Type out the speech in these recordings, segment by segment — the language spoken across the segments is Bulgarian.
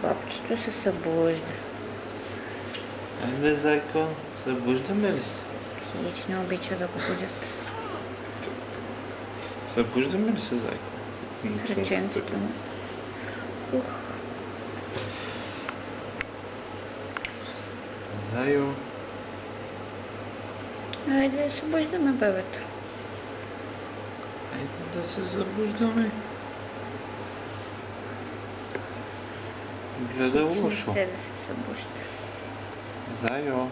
Бабчето се събужда. Айде, зайко, събуждаме ли се? Хич не обича да го будят. Събуждаме ли се, зайко? Ръченцето му. Ух. Зайо. Айде да събуждаме бебето. Айде да се събуждаме. Гледа лошо. Те да се събужда. Зайо.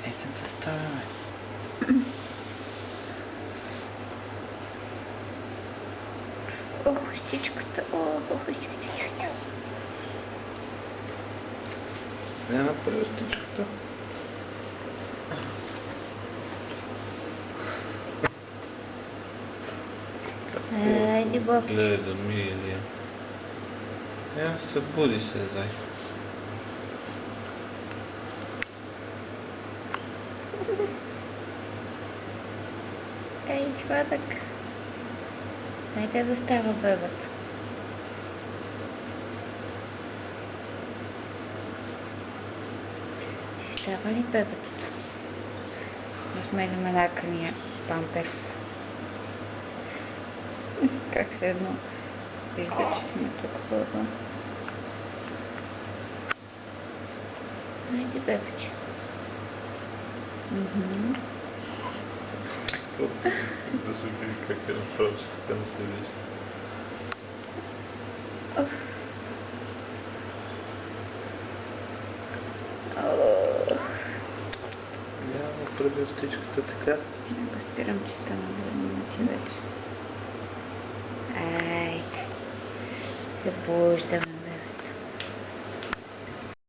Айде да ставаме. Ох, щичката. Ох, Не направи стичката. Айде, бабче. Гледа, милия. Събуди се, зайко. Ей, чватък. Айде да става бебето. Ще става ли бебето? Да сменим лакания памперс. Как се едно вижда, че сме тук бъба. Айде, бебече. Да се види как е направо, че така не се вижда. Няма прави стичката така. Не го спирам, че стана 2 минути вече. Ай, събуждаме.